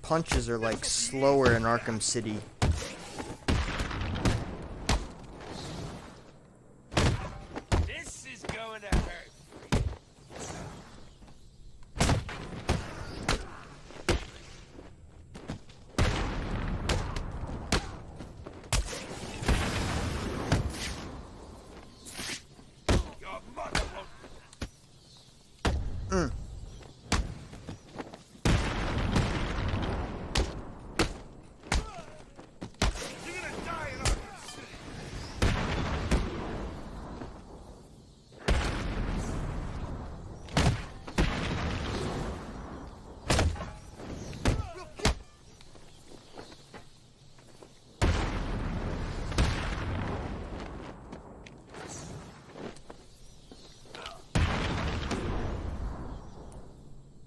punches are like slower in Arkham City. This is going to hurt. Your mother won't. You're gonna die in Arkham City.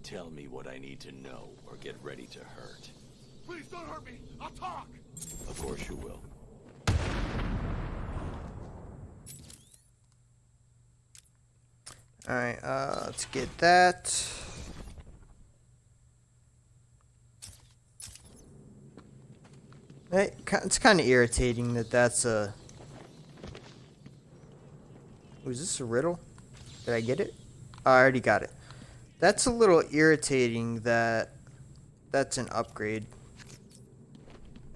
Tell me what I need to know, or get ready to hurt. Please don't hurt me. I'll talk. Of course you will. Alright, let's get that. It's kind of irritating that that's a... Was this a riddle? Did I get it? Oh, I already got it. That's a little irritating that that's an upgrade.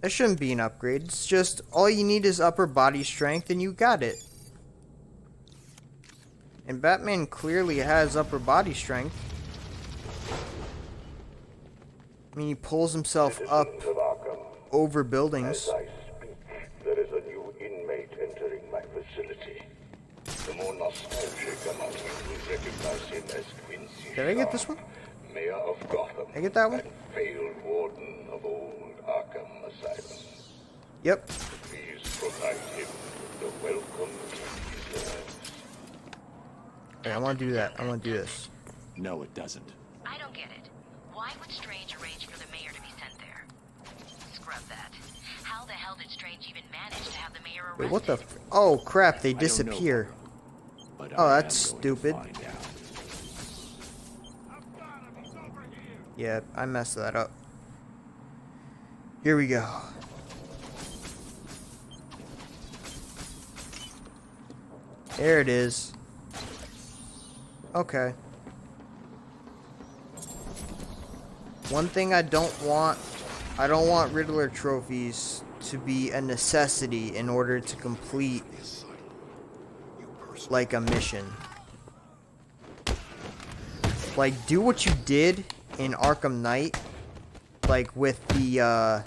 That shouldn't be an upgrade. It's just all you need is upper body strength and you got it. And Batman clearly has upper body strength. I mean, he pulls himself up over buildings. As I speak, there is a new inmate entering my facility. The more nostalgic among you will recognize him as Quincy Did I get this one? Mayor of Gotham. I get that one? And failed warden of old Arkham Asylum. Yep. Please provide him the welcome he deserves. Alright, I want to do that. I want to do this. No, it doesn't. I don't get it. Why would Strange arrange for the mayor to be sent there? Scrub that. How the hell did Strange even manage to have the mayor arrested? Wait, what the oh, crap. They I don't know, disappear. but Oh, I that's am going to stupid. find out. Yeah, I messed that up. Here we go. There it is. Okay. One thing I don't want Riddler trophies to be a necessity in order to complete like a mission. Like, do what you did in Arkham Knight, like with the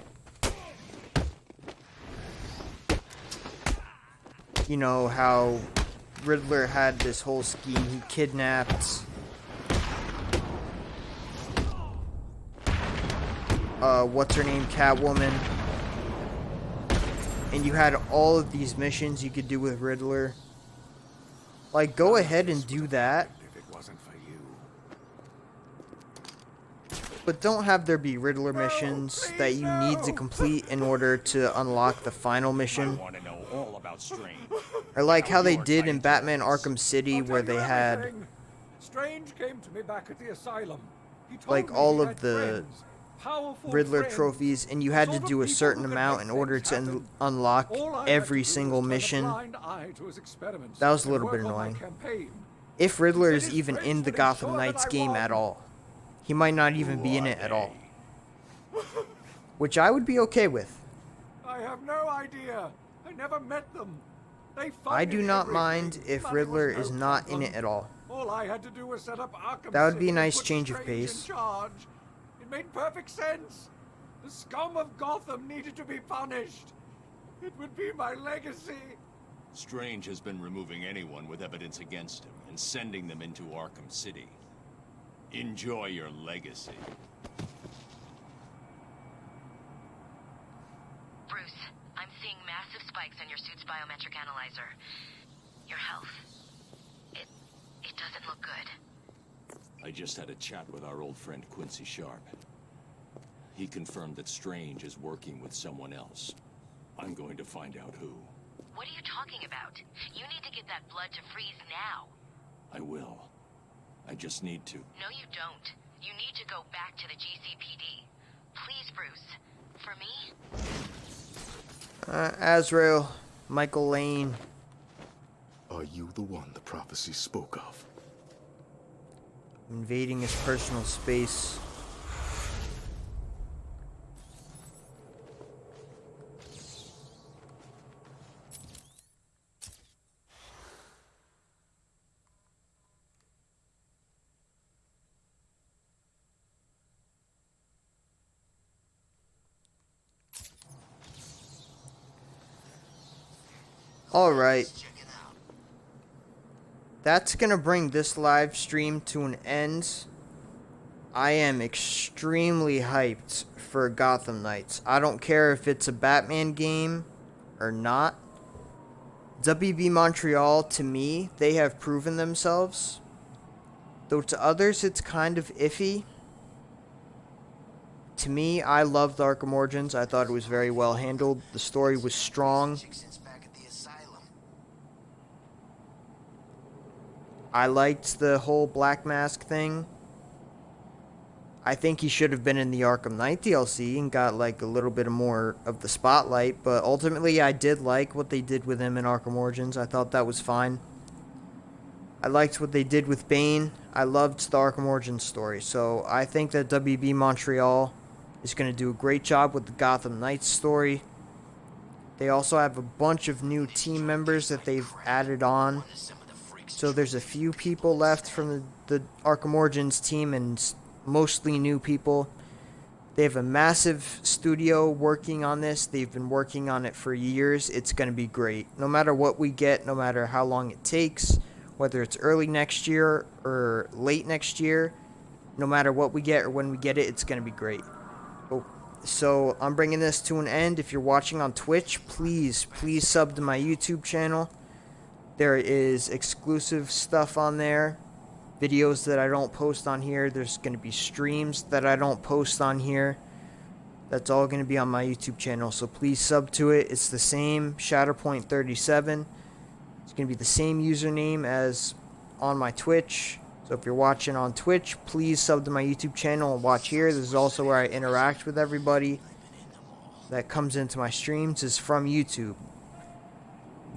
you know how Riddler had this whole scheme. He kidnapped what's her name, Catwoman, and you had all of these missions you could do with Riddler. Like, go ahead and do that, If it wasn't for you. but don't have there be Riddler missions that you need to complete in order to unlock the final mission. Want to know all about Strange. Or like how they did in Batman Arkham City, where they had Strange came to me back at the asylum. He told like me all he of had the friends, powerful Riddler friends, trophies, and you had to sort of do a people certain who could amount make in order things to happen. unlock All I had every to do single was turn a mission. blind eye to his experiments That was a and little work bit on my annoying. campaign. If Riddler He is said his even friends in the would Gotham ensure that Knights I game won. at all, he might not even be in it at all. Which I would be okay with. I have no idea. I never met them. They I do funded not everything. mind if Money was Riddler no is not in problem. it at all. All I had to do was set up Arkham That would be a City and nice put change of Strange pace. in charge. It made perfect sense. The scum of Gotham needed to be punished. It would be my legacy. Strange has been removing anyone with evidence against him and sending them into Arkham City. Enjoy your legacy. Bruce, I'm seeing massive spikes in your suit's biometric analyzer. Your health. It doesn't look good. I just had a chat with our old friend Quincy Sharp. He confirmed that Strange is working with someone else. I'm going to find out who. What are you talking about? You need to get that blood to freeze now. I will. I just need to. No, you don't. You need to go back to the GCPD. Please, Bruce. For me? Azrael, Michael Lane. Are you the one the prophecy spoke of? Invading his personal space. Alright. That's gonna bring this live stream to an end. I am extremely hyped for Gotham Knights. I don't care if it's a Batman game or not. WB Montreal, to me, they have proven themselves. Though to others it's kind of iffy. to me, I loved Arkham Origins. I thought it was very well handled. The story was strong. I liked the whole Black Mask thing. I think he should have been in the Arkham Knight DLC and got like a little bit more of the spotlight, but ultimately I did like what they did with him in Arkham Origins. I thought that was fine. I liked what they did with Bane. I loved the Arkham Origins story, so I think that WB Montreal is going to do a great job with the Gotham Knights story. They also have a bunch of new team members that they've added on. So there's a few people left from the Arkham Origins team, and mostly new people. They have a massive studio working on this. They've been working on it for years. It's going to be great. No matter what we get, no matter how long it takes, whether it's early next year or late next year, no matter what we get or when we get it, it's going to be great. Oh, so I'm bringing this to an end. If you're watching on Twitch, please sub to my YouTube channel. There is exclusive stuff on there. Videos that I don't post on here. There's going to be streams that I don't post on here. That's all going to be on my YouTube channel. So please sub to it. It's the same Shatterpoint37. It's going to be the same username as on my Twitch. So if you're watching on Twitch, please sub to my YouTube channel and watch here. This is also where I interact with everybody that comes into my streams is from YouTube.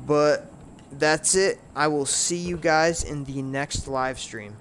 But that's it. I will see you guys in the next live stream.